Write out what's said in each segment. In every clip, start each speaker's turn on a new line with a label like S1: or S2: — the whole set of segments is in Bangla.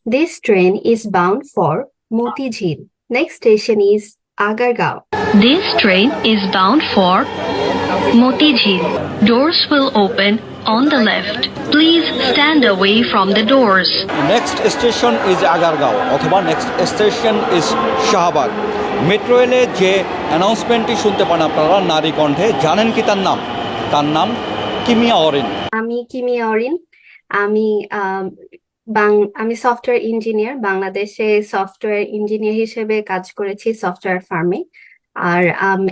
S1: This train is bound for Motijheel. Next station is Agargaon.
S2: This train is bound for Motijheel. Doors will open on the left. Please stand away from the doors.
S3: Next station is Agargaon অথবা next station is Shahbag. Metro রেলে যে অ্যানাউন্সমেন্টটি শুনতে পান আপনারা নারী কণ্ঠে, জানেন কি তার নাম? তার নাম কিমিয়া অরিন।
S1: আমি কিমিয়া অরিন। আমি আম, আমি সফটওয়্যার ইঞ্জিনিয়ার, বাংলাদেশে সফটওয়্যার ইঞ্জিনিয়ার হিসেবে কাজ করেছি সফটওয়্যার ফার্মে। আর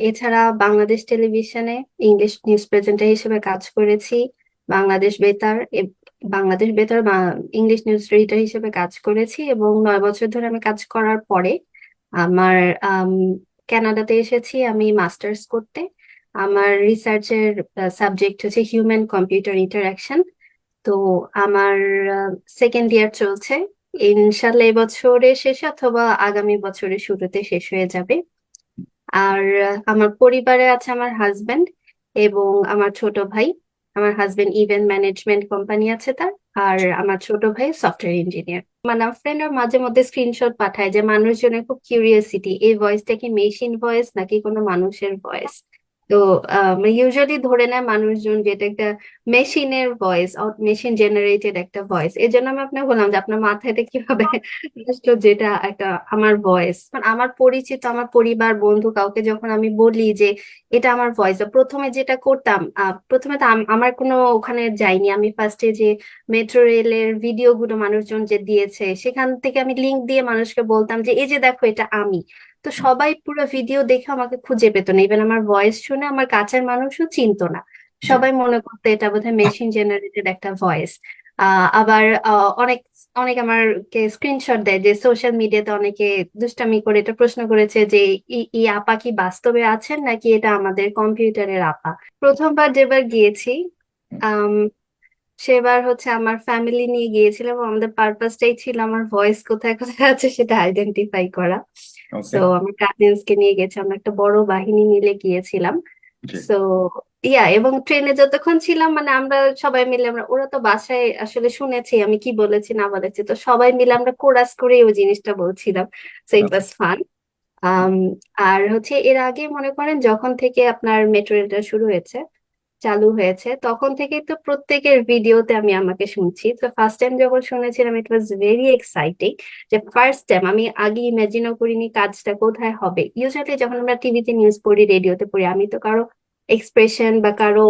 S1: এছাড়া বাংলাদেশ টেলিভিশনে ইংলিশ নিউজ প্রেজেন্টার হিসেবে কাজ করেছি, বাংলাদেশ বেতার বাংলাদেশ বেতার বা ইংলিশ নিউজ রিডার হিসেবে কাজ করেছি। এবং 9 বছর ধরে আমি কাজ করার পরে আমার কানাডাতে এসেছি আমি মাস্টার্স করতে। আমার রিসার্চের সাবজেক্ট হচ্ছে হিউম্যান কম্পিউটার ইন্টারাকশন। তো আমার সেকেন্ড ইয়ার চলছে, ইনশাল্লাহ এবছরের শেষে অথবা আগামী বছরের শুরুতে শেষ হয়ে যাবে। আর আমার পরিবারে আছে আমার হাজবেন্ড এবং আমার ছোট ভাই। আমার হাজবেন্ড ইভেন্ট ম্যানেজমেন্ট কোম্পানি আছে তার, আর আমার ছোট ভাই সফটওয়্যার ইঞ্জিনিয়ার। মানে ফ্রেন্ডরা মাঝে মধ্যে স্ক্রিনশট পাঠায় যে মানুষজনের খুব কিউরিয়াসিটি, এই ভয়েসটা কি মেশিন ভয়েস নাকি কোনো মানুষের ভয়েস। তো ইউজুয়ালি ধরে নেয় মানুষজন যেটা একটা মেশিনের ভয়েস, মেশিন জেনারেটেড একটা ভয়েস। এই জন্য আমি আপনাকে বললাম যে আপনার মাথায় এটা কিভাবে আসলো যেটা একটা আমার ভয়েস। আমার পরিচিত, আমার পরিবার বন্ধু কাউকে যখন আমি বলি যে এটা আমার ভয়েস, প্রথমে যেটা করতাম, প্রথমে তো আমার কোনো ওখানে যাইনি, আমি ফার্স্টে যে মেট্রো রেলের ভিডিও গুলো মানুষজন যে দিয়েছে সেখান থেকে আমি লিংক দিয়ে মানুষকে বলতাম যে এই যে দেখো এটা আমি। তো সবাই পুরো ভিডিও দেখে আমাকে খুঁজে পেত না, ইভেন আমার ভয়েস শুনে আমার কাছের মানুষও চিনতো না। সবাই মনে করতো এটা বোধহয় মেশিন জেনারেটেড একটা ভয়েস। আবার অনেক অনেক আমাকে স্ক্রিনশট দেয় যে সোশ্যাল মিডিয়াতে অনেকে দুষ্টামি করে এটা প্রশ্ন করেছে যে এই আপা কি বাস্তবে আছেন নাকি এটা আমাদের কম্পিউটারের আপা। প্রথমবার যেবার গিয়েছি আম, সেবার হচ্ছে আমার ফ্যামিলি নিয়ে গিয়েছিলাম এবং আমাদের পারপাসটাই ছিল আমার ভয়েস কোথায় কোথায় আছে সেটা আইডেন্টিফাই করা। তো
S4: ওকে।
S1: আমার কাজিনস কে নিয়ে গেছি, আমরা একটা বড় বাহিনী মিলে গিয়েছিলাম।
S4: জি।
S1: তো এবং ট্রেনে যতক্ষণ ছিলাম মানে আমরা সবাই মিলে, ওরা তো বাসায় আসলে শুনেছি আমি কি বলেছি না বলেছি, তো সবাই মিলে আমরা কোরাস করে ওই জিনিসটা বলছিলাম। So it was fun. আম, আর হচ্ছে এর আগে মনে করেন যখন থেকে আপনার মেট্রো রেলটা শুরু হয়েছে, চালু হয়েছে, তখন থেকে তো প্রত্যেকের ভিডিওতে আমি আমাকে শুনছি। তো ফার্স্ট টাইম যখন শুনেছিলাম ইট ওয়াজ ভেরি এক্সাইটিং। যে ফার্স্ট টাইম আমি আগে ইমাজিনও করিনি কাজটা কোথায় হবে। ইউজুয়ালি যখন আমরা টিভিতে নিউজ পড়ি রেডিওতে পড়ি আমি তো কারো এক্সপ্রেশন বা কারো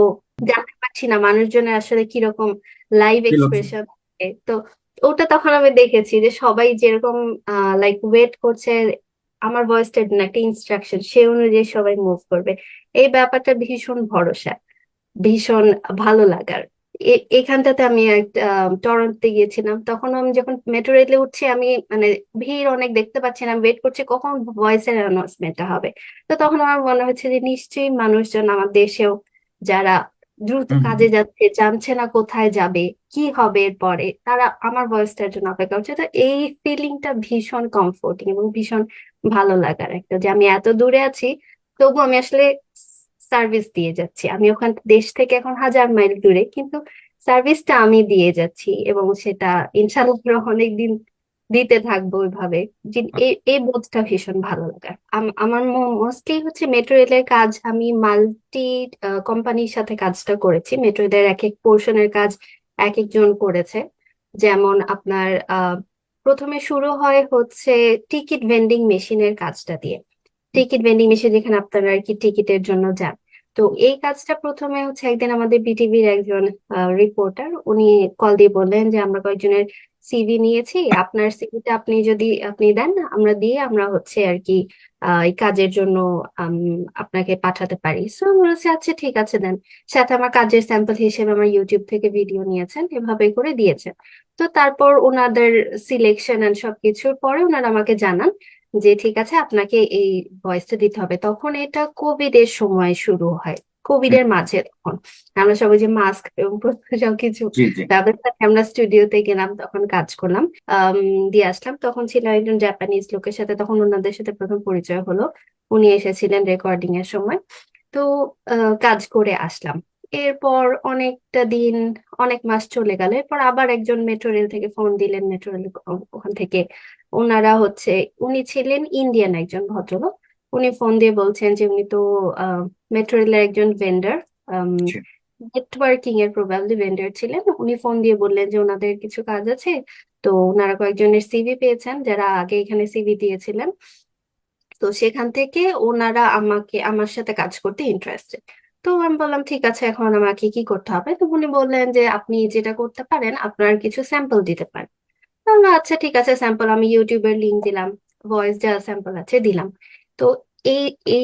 S1: জানতে পারছি না মানুষজনের আসলে কিরকম লাইভ
S4: কি লক্ষণ?
S1: এক্সপ্রেশন। তো ওটা তখন আমি দেখেছি যে সবাই যেরকম লাইক ওয়েট করছে আমার ভয়েসটা একটা ইনস্ট্রাকশন, সে অনুযায়ী সবাই মুভ করবে। এই ব্যাপারটা ভীষণ ভরসা, ভীষণ ভালো লাগার। এখানটাতে আমি একটা টরন্টোতে গিয়েছিলাম, তখন আমি যখন মেট্রো রেলে উঠছি আমি মানে ভিড় অনেক দেখতে পাচ্ছি না, ওয়েট করছি কখন ভয়েসের অ্যানাউন্সমেন্টটা হবে। তো তখন আমার মনে হচ্ছে যে নিশ্চয়ই মানুষজন আমার দেশেও যারা দ্রুত
S4: হুম, হুম,
S1: কাজে যাচ্ছে, জানছে না কোথায় যাবে কি হবে এরপরে, তারা আমার ভয়েসটার জন্য অপেক্ষা করছে। তো এই ফিলিংটা ভীষণ কমফোর্টিং এবং ভীষণ ভালো লাগার একটা, যে আমি এত দূরে আছি তবু আমি আসলে সার্ভিস দিয়ে যাচ্ছি। আমি ওখান দেশ থেকে এখন 1000 মাইল দূরে, কিন্তু সার্ভিসটা আমি দিয়ে যাচ্ছি এবং সেটা ইনশাআল্লাহ অনেকদিন দিতে থাকবো ওইভাবে। এই এই বোধটা ভীষণ ভালো লাগার। আমার মোস্টলি হচ্ছে মেট্রো রেলের কাজ, আমি মাল্টি কোম্পানির সাথে কাজটা করেছি। মেট্রো রেলের এক এক পোর্শনের কাজ এক একজন করেছে। যেমন আপনার প্রথমে শুরু হয় হচ্ছে টিকিট ভেন্ডিং মেশিনের কাজটা দিয়ে। টিকিট ভেন্ডিং মেশিন যেখানে আপনারা আর কি টিকিটের জন্য যান। তো এই কাজটা প্রথমে হচ্ছে একদিন আমাদের বিটিভির একজন রিপোর্টার উনি কল দিয়ে বললেন যে আমরা কয়েকজনের সিভি নিয়েছি, আপনার সিভিটা আপনি দেন, আমরা দিয়ে আমরা হচ্ছে আর কি এই কাজের জন্য আম, আপনাকে পাঠাতে পারি। সো আমি বলছি আচ্ছা ঠিক আছে দেন। সাথে আমার কাজের স্যাম্পল হিসেবে আমার ইউটিউব থেকে ভিডিও নিয়েছেন, এভাবে করে দিয়েছেন। তো তারপর ওনাদের সিলেকশন এন্ড সবকিছুর পরে ওনারা আমাকে জানান যে ঠিক আছে আপনাকে এই ভয়েসটা দিতে হবে। তখন এটা কোভিড এর সময় শুরু হয়, কোভিড
S4: হুম,
S1: এর মাঝে। তখন আমরা সবাই যে মাস্ক এবং সবকিছু
S4: জি জি।
S1: ব্যবস্থা নিয়ে আমরা স্টুডিওতে গেলাম, তখন কাজ করলাম, দিয়ে আসলাম। তখন ছিল একজন জাপানিজ লোকের সাথে, তখন ওনাদের সাথে প্রথম পরিচয় হলো। উনি এসেছিলেন রেকর্ডিং এর সময়। তো কাজ করে আসলাম। এরপর অনেকটা দিন, অনেক মাস চলে গেল। এরপর আবার একজন মেট্রো রেল থেকে ফোন দিলেন, মেট্রো রেল ওখান থেকে ওনারা উনি ছিলেন ইন্ডিয়ান একজন ভদ্রলোক। উনি ফোন দিয়ে বলছেন যে উনি তো মেট্রো রেলের একজন ভেন্ডার,
S3: জি।
S1: নেটওয়ার্কিং এর প্রবাবলি ভেন্ডার ছিলেন। উনি ফোন দিয়ে বললেন যে ওনাদের কিছু কাজ আছে, তো ওনারা কয়েকজনের সিভি পেয়েছেন যারা আগে এখানে সিভি দিয়েছিলেন। তো সেখান থেকে ওনারা আমার সাথে কাজ করতে ইন্টারেস্টেড। তো আমি বললাম ঠিক আছে, এখন আমাকে কি করতে হবে? তো উনি বললেন যে আপনি যেটা করতে পারেন, আপনার কিছু স্যাম্পল দিতে পারেন। তাহলে আচ্ছা ঠিক আছে, স্যাম্পল আমি ইউটিউবের লিংক দিলাম, ভয়েস যা স্যাম্পল আছে দিলাম। তো এই এই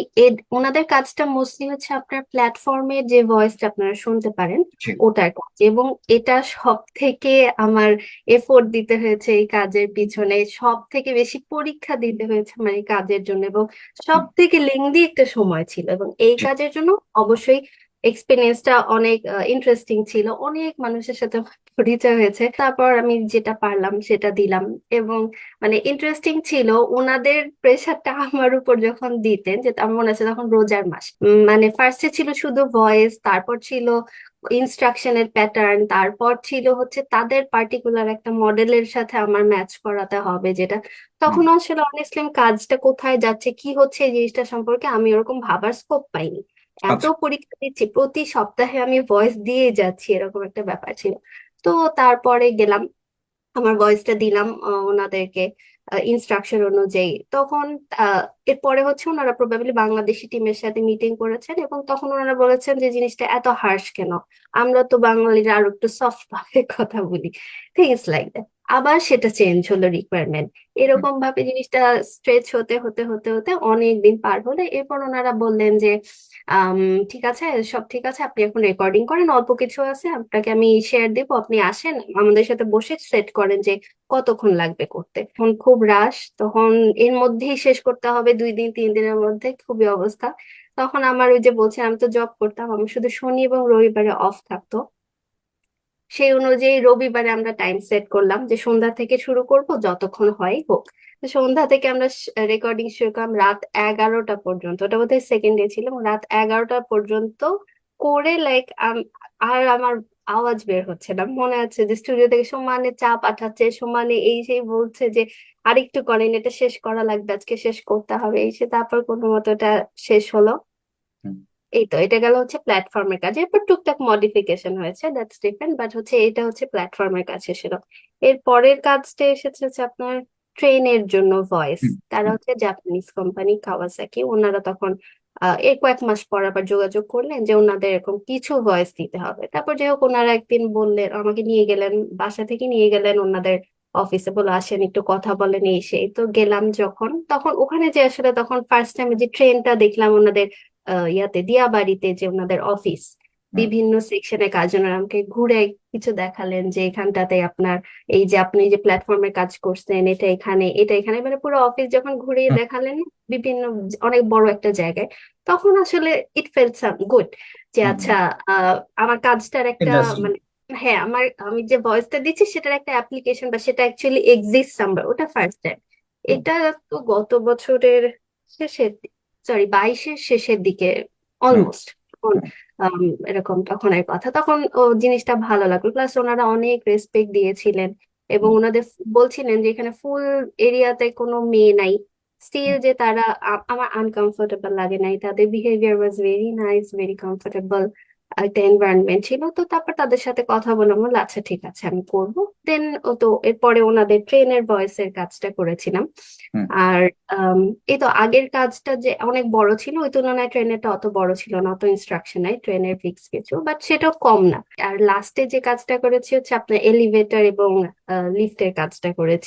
S1: ওনাদের কাজটা মোস্টলি হচ্ছে আপনার প্ল্যাটফর্মে যে ভয়েসটা আপনারা শুনতে পারেন
S3: জি।
S1: ওটার কাজ। এবং এটা সব থেকে আমার এফোর্ট দিতে হয়েছে এই কাজের পিছনে, সব থেকে বেশি পরীক্ষা দিতে হয়েছে আমার এই কাজের জন্য, এবং সব
S3: হুম,
S1: থেকে লেংদি একটা সময় ছিল। এবং এই
S3: জি।
S1: কাজের জন্য অবশ্যই এক্সপিরিয়েন্সটা অনেক ইন্টারেস্টিং ছিল, অনেক মানুষের সাথে পরিচয় হয়েছে। তারপর আমি যেটা পারলাম সেটা দিলাম। এবং মানে ইন্টারেস্টিং ছিল ওনাদের প্রেশারটা আমার উপর যখন দিতেন, যে আমার মনে আছে তখন রোজার মাস, মানে ফার্স্টে ছিল শুধু ভয়েস, তারপর ছিল ইনস্ট্রাকশনের প্যাটার্ন, তারপর ছিল হচ্ছে তাদের পার্টিকুলার একটা মডেলের সাথে আমার ম্যাচ করাতে হবে, যেটা
S3: হুম,
S1: তখন আসলে অনেস্টলি কাজটা কোথায় যাচ্ছে কি হচ্ছে এই জিনিসটা সম্পর্কে আমি ওরকম ভাবার স্কোপ পাইনি। এত
S3: আচ্ছা।
S1: পরীক্ষা দিচ্ছি, প্রতি সপ্তাহে আমি ভয়েস দিয়ে যাচ্ছি, এরকম একটা ব্যাপার ছিল। তো তারপরে গেলাম, আমার ভয়েসটা দিলাম ওনাদেরকে ইনস্ট্রাকশন অনুযায়ী। তখন আহ, এরপরে হচ্ছে ওনারা প্রবাবলি বাংলাদেশি টিমের সাথে মিটিং করেছেন, এবং তখন ওনারা বলেছেন যে জিনিসটা এত হার্শ কেন, আমরা তো বাঙালিরা আরো একটু সফট ভাবে কথা বলি, থিংস লাইক দ্যাট। আবার সেটা চেঞ্জ হলো রিকোয়ারমেন্ট,
S3: হুম,
S1: এরকম ভাবে জিনিসটা স্ট্রেচ হতে হতে হতে হতে অনেক দিন পার হলে এরপর ওনারা বললেন যে আম, ঠিক আছে, সব ঠিক আছে, আপনি এখন রেকর্ডিং করেন, অল্প কিছু আছে, আপনাকে আমি শেয়ার দিব, আপনি আসেন আমাদের সাথে বসে সেট করেন যে কতক্ষণ লাগবে করতে। তখন খুব রাশ, তখন এর মধ্যেই শেষ করতে হবে, 2 দিন 3 দিনের মধ্যে, খুবই অবস্থা। তখন আমার ওই যে বলছি আমি তো জব করতাম, আমি শুধু শনি এবং রবিবারে অফ থাকতো। সেই অনুযায়ী রবিবারে আমরা টাইম সেট করলাম যে সন্ধ্যা থেকে শুরু করব, যতক্ষণ হয় হোক। তো সন্ধ্যা থেকে আমরা রেকর্ডিং শুরু করলাম রাত 11টা পর্যন্ত, ওটা বোধহয় সেকেন্ড ডে ছিল, এবং রাত 11টা পর্যন্ত করে লাইক আর আমার আওয়াজ বের হচ্ছে না। মনে আছে যে স্টুডিও থেকে সমানে চাপ পাঠাচ্ছে, সমানে এই সেই বলছে যে আরেকটু করেন, এটা শেষ করা লাগবে, আজকে শেষ করতে হবে এই সে। তারপর কোনো মতো এটা শেষ হলো।
S3: হুম,
S1: এই তো এটা গেল হচ্ছে প্ল্যাটফর্মের কাজ। এরপর টুকটাক মডিফিকেশন হয়েছে, দ্যাটস ডিফারেন্ট, বাট হচ্ছে এটা হচ্ছে প্ল্যাটফর্মের কাজ ছিল। এর পরের কাজটা এসেছে হচ্ছে আপনার ট্রেনের জন্য ভয়েস।
S3: হুম,
S1: তারা
S3: হুম,
S1: হচ্ছে জাপানিজ কোম্পানি কাওয়াসাকি, ওনারা তখন এর কয়েক মাস পর আবার যোগাযোগ করলেন যে ওনাদের এরকম কিছু ভয়েস দিতে হবে। তারপর যাই হোক ওনারা একদিন বললেন, আমাকে নিয়ে গেলেন, বাসা থেকে নিয়ে গেলেন ওনাদের অফিসে, বলে আসেন একটু কথা বলেন এই সেই। তো গেলাম যখন, তখন ওখানে যে আসলে তখন ফার্স্ট টাইম যে ট্রেনটা দেখলাম ওনাদের ইয়াতে দিয়াবাড়িতে, যে ওনাদের অফিস,
S3: হুম,
S1: বিভিন্ন সেকশনে কাজ, ওনারা আমাকে ঘুরে কিছু দেখালেন যে এখানটাতে আপনার এই যে আপনি যে প্ল্যাটফর্মে কাজ করছেন এটা এখানে, এটা এখানে, মানে পুরো অফিস যখন ঘুরিয়ে
S3: হুম,
S1: দেখালেন বিভিন্ন অনেক বড় একটা জায়গায়, তখন আসলে ইট ফেল্ট গুড যে
S3: হুম,
S1: আচ্ছা আমার কাজটার একটা
S3: ইন্টারেস্টিং।
S1: মানে, হ্যাঁ আমি যে ভয়েসটা দিচ্ছি সেটার একটা অ্যাপ্লিকেশন বা সেটা অ্যাকচুয়ালি এক্সিস্ট সামবার, ওটা ফার্স্ট টাইম।
S3: হুম,
S1: এটা তো গত বছরের শেষের, সরি 22-এর শেষের দিকে
S3: হুম,
S1: অলমোস্ট,
S3: হুম,
S1: এরকম তখনের কথা। তখন ও জিনিসটা ভালো লাগলো, প্লাস ওনারা অনেক রেসপেক্ট দিয়েছিলেন, এবং
S3: হুম,
S1: ওনাদের বলছিলেন যে এখানে ফুল এরিয়াতে কোনো মেয়ে নাই, স্টিল
S3: হুম।
S1: যে তারা আমার আনকমফোর্টেবল লাগে নাই, তাদের behaviour was very nice, very comfortable একটা এনভায়রনমেন্ট ছিল। তো তারপর তাদের সাথে কথা বলে আমি বললাম, আচ্ছা ঠিক আছে আমি করবো। দেন ও তো এরপরে ওনাদের ট্রেনের ভয়েসের কাজটা করেছিলাম।
S3: হুম।
S1: আর এই তো আগের কাজটা যে অনেক বড় ছিল, ওই তুলনায় ট্রেনেরটা অত বড় ছিল না, অত ইনস্ট্রাকশন নাই, ট্রেনের ফিক্স কিছু, বাট সেটাও কম না। আর লাস্টে যে কাজটা করেছি হচ্ছে আপনার এলিভেটর এবং লিফটের কাজটা করেছি।